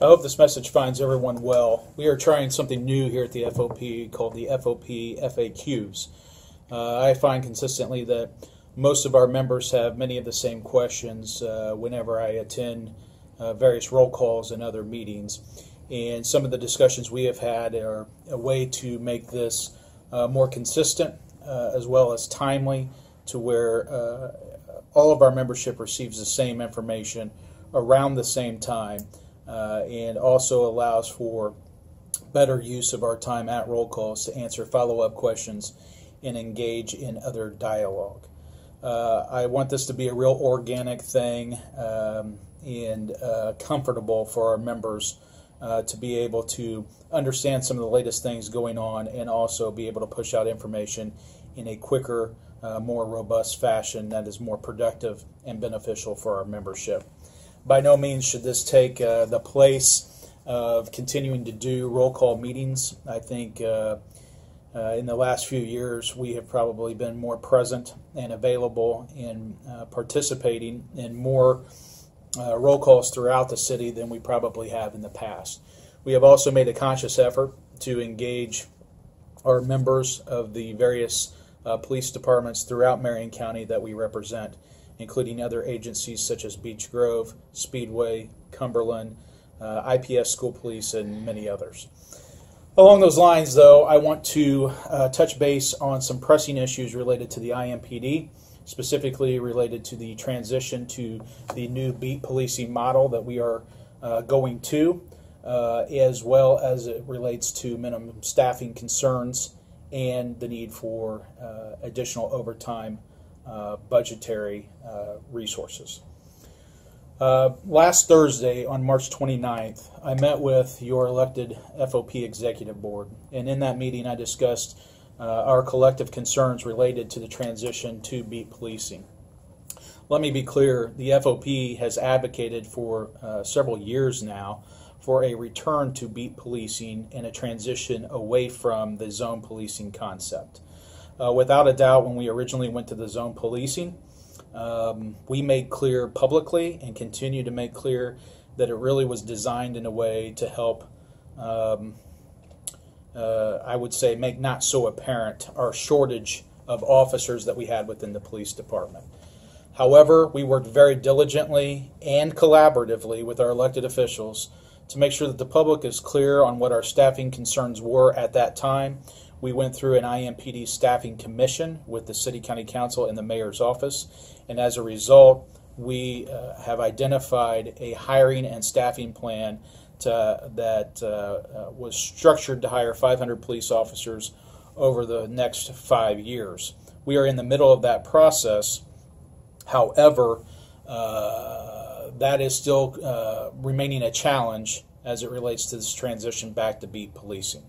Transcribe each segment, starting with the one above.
I hope this message finds everyone well. We are trying something new here at the FOP called the FOP FAQs. I find consistently that most of our members have many of the same questions whenever I attend various roll calls and other meetings. And some of the discussions we have had are a way to make this more consistent as well as timely, to where all of our membership receives the same information around the same time, and also allows for better use of our time at roll calls to answer follow-up questions and engage in other dialogue. I want this to be a real organic thing and comfortable for our members to be able to understand some of the latest things going on, and also be able to push out information in a quicker, more robust fashion that is more productive and beneficial for our membership. By no means should this take the place of continuing to do roll call meetings. I think in the last few years we have probably been more present and available in participating in more roll calls throughout the city than we probably have in the past. We have also made a conscious effort to engage our members of the various police departments throughout Marion County that we represent, including other agencies such as Beech Grove, Speedway, Cumberland, IPS School Police, and many others. Along those lines, though, I want to touch base on some pressing issues related to the IMPD, specifically related to the transition to the new beat policing model that we are going to, as well as it relates to minimum staffing concerns and the need for additional overtime budgetary resources. Last Thursday, on March 29th, I met with your elected FOP Executive Board, and in that meeting I discussed our collective concerns related to the transition to beat policing. Let me be clear, the FOP has advocated for several years now for a return to beat policing and a transition away from the zone policing concept. Without a doubt, when we originally went to the zone policing, we made clear publicly and continue to make clear that it really was designed in a way to help, I would say, make not so apparent our shortage of officers that we had within the police department. However, we worked very diligently and collaboratively with our elected officials to make sure that the public is clear on what our staffing concerns were at that time. We went through an IMPD staffing commission with the City County Council and the Mayor's office, and as a result, we have identified a hiring and staffing plan that was structured to hire 500 police officers over the next 5 years. We are in the middle of that process. However, that is still remaining a challenge as it relates to this transition back to beat policing.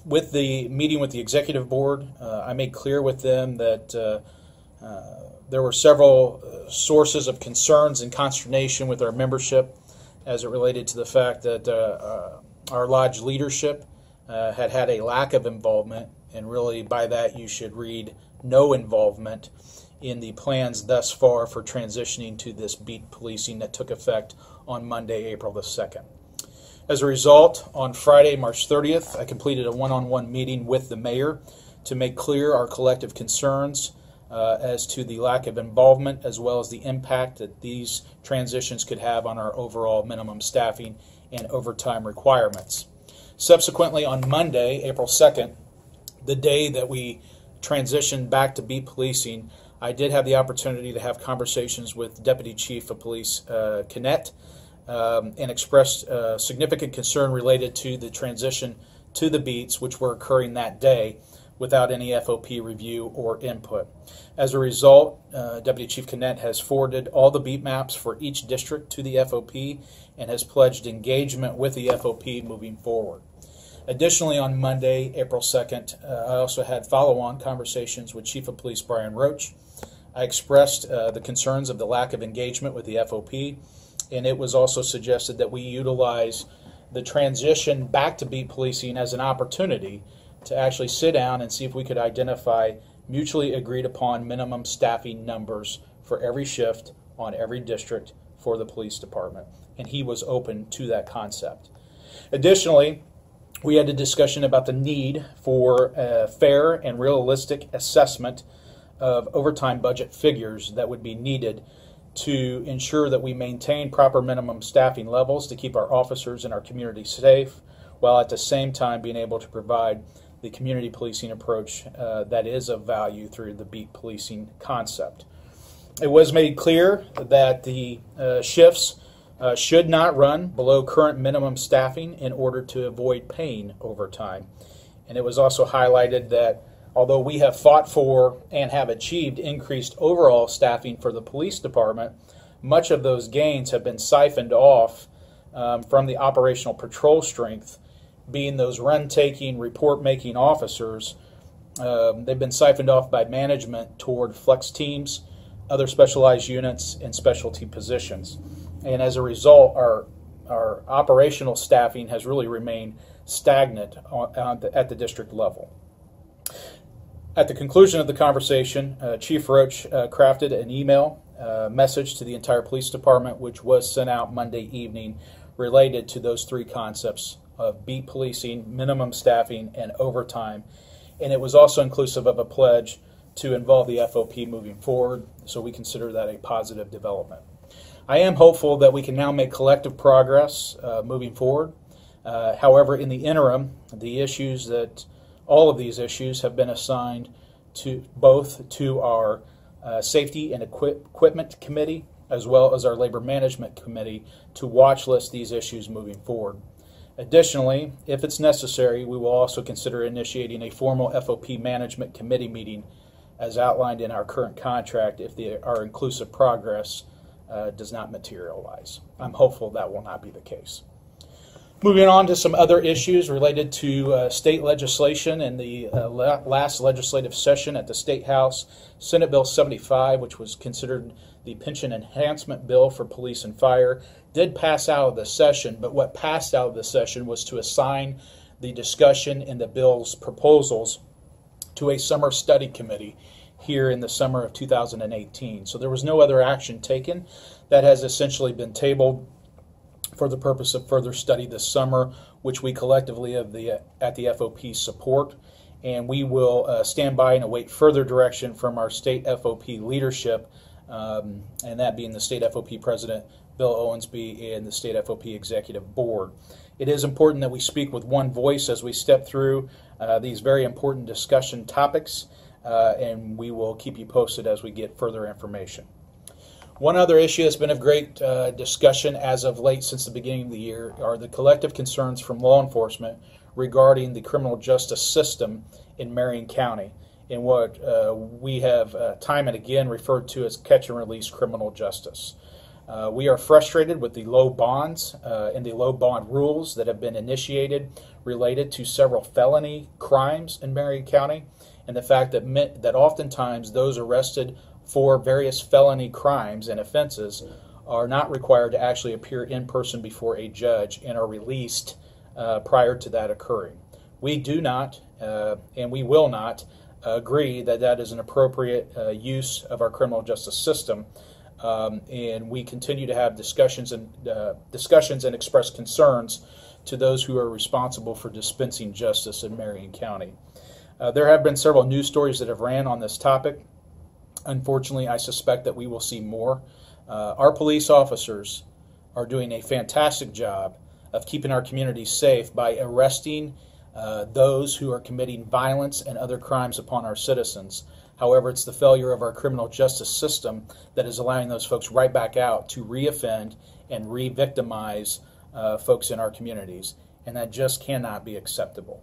With the meeting with the executive board, I made clear with them that there were several sources of concerns and consternation with our membership as it related to the fact that our lodge leadership had a lack of involvement, and really by that you should read no involvement in the plans thus far for transitioning to this beat policing that took effect on Monday, April the 2nd. As a result, on Friday, March 30th, I completed a one-on-one meeting with the mayor to make clear our collective concerns as to the lack of involvement, as well as the impact that these transitions could have on our overall minimum staffing and overtime requirements. Subsequently, on Monday, April 2nd, the day that we transitioned back to beat policing, I did have the opportunity to have conversations with Deputy Chief of Police Kinnett, and expressed significant concern related to the transition to the beats, which were occurring that day without any FOP review or input. As a result, Deputy Chief Kinnett has forwarded all the beat maps for each district to the FOP and has pledged engagement with the FOP moving forward. Additionally, on Monday, April 2nd, I also had follow-on conversations with Chief of Police Brian Roach. I expressed the concerns of the lack of engagement with the FOP, and it was also suggested that we utilize the transition back to beat policing as an opportunity to actually sit down and see if we could identify mutually agreed upon minimum staffing numbers for every shift on every district for the police department. and he was open to that concept. Additionally, we had a discussion about the need for a fair and realistic assessment of overtime budget figures that would be needed to ensure that we maintain proper minimum staffing levels to keep our officers and our community safe, while at the same time being able to provide the community policing approach that is of value through the beat policing concept. It was made clear that the shifts should not run below current minimum staffing in order to avoid paying overtime. And it was also highlighted that although we have fought for and have achieved increased overall staffing for the police department, much of those gains have been siphoned off from the operational patrol strength, being those run-taking, report-making officers. They've been siphoned off by management toward flex teams, other specialized units, and specialty positions. And as a result, our operational staffing has really remained stagnant at the district level. At the conclusion of the conversation, Chief Roach crafted an email message to the entire police department, which was sent out Monday evening, related to those three concepts of beat policing, minimum staffing, and overtime. And it was also inclusive of a pledge to involve the FOP moving forward, so we consider that a positive development. I am hopeful that we can now make collective progress moving forward. However, in the interim, all of these issues have been assigned to both to our Safety and Equipment Committee as well as our Labor Management Committee to watch list these issues moving forward. Additionally, if it's necessary, we will also consider initiating a formal FOP Management Committee meeting as outlined in our current contract if our inclusive progress does not materialize. I'm hopeful that will not be the case. Moving on to some other issues related to state legislation. In the last legislative session at the State House, Senate Bill 75, which was considered the pension enhancement bill for police and fire, did pass out of the session, but what passed out of the session was to assign the discussion in the bill's proposals to a summer study committee here in the summer of 2018. So there was no other action taken. That has essentially been tabled for the purpose of further study this summer, which we collectively at the FOP support. And we will stand by and await further direction from our state FOP leadership, and that being the state FOP president, Bill Owensby, and the state FOP executive board. It is important that we speak with one voice as we step through these very important discussion topics, and we will keep you posted as we get further information. One other issue that's been of great discussion as of late since the beginning of the year are the collective concerns from law enforcement regarding the criminal justice system in Marion County, in what we have time and again referred to as catch and release criminal justice. We are frustrated with the low bonds and the low bond rules that have been initiated related to several felony crimes in Marion County, and the fact that oftentimes those arrested for various felony crimes and offenses are not required to actually appear in person before a judge and are released prior to that occurring. We do not and we will not agree that that is an appropriate use of our criminal justice system, and we continue to have discussions and express concerns to those who are responsible for dispensing justice in Marion County. There have been several news stories that have ran on this topic. Unfortunately, I suspect that we will see more. Our police officers are doing a fantastic job of keeping our communities safe by arresting those who are committing violence and other crimes upon our citizens. However, it's the failure of our criminal justice system that is allowing those folks right back out to reoffend and re-victimize folks in our communities, and that just cannot be acceptable.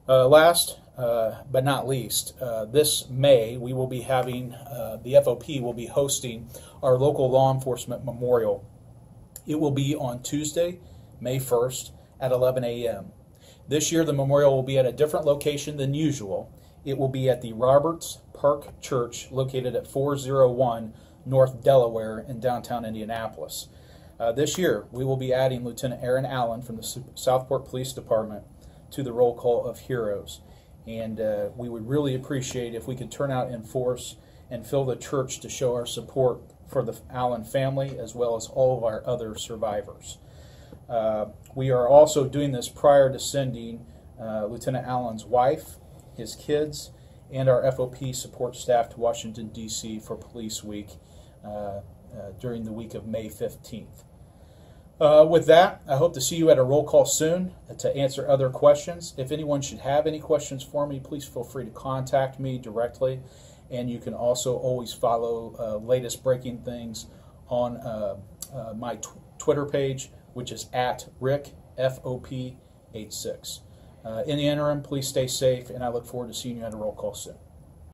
Last but not least, this May we will be having, the FOP will be hosting our local law enforcement memorial. It will be on Tuesday, May 1st at 11 a.m. This year the memorial will be at a different location than usual. It will be at the Roberts Park Church located at 401 North Delaware in downtown Indianapolis. This year we will be adding Lieutenant Aaron Allen from the Southport Police Department to the roll call of heroes. And we would really appreciate if we could turn out in force and fill the church to show our support for the Allen family as well as all of our other survivors. We are also doing this prior to sending Lieutenant Allen's wife, his kids, and our FOP support staff to Washington, D.C. for Police Week during the week of May 15th. With that, I hope to see you at a roll call soon to answer other questions. If anyone should have any questions for me, please feel free to contact me directly. And you can also always follow latest breaking things on my Twitter page, which is at RickFOP86. In the interim, please stay safe, and I look forward to seeing you at a roll call soon.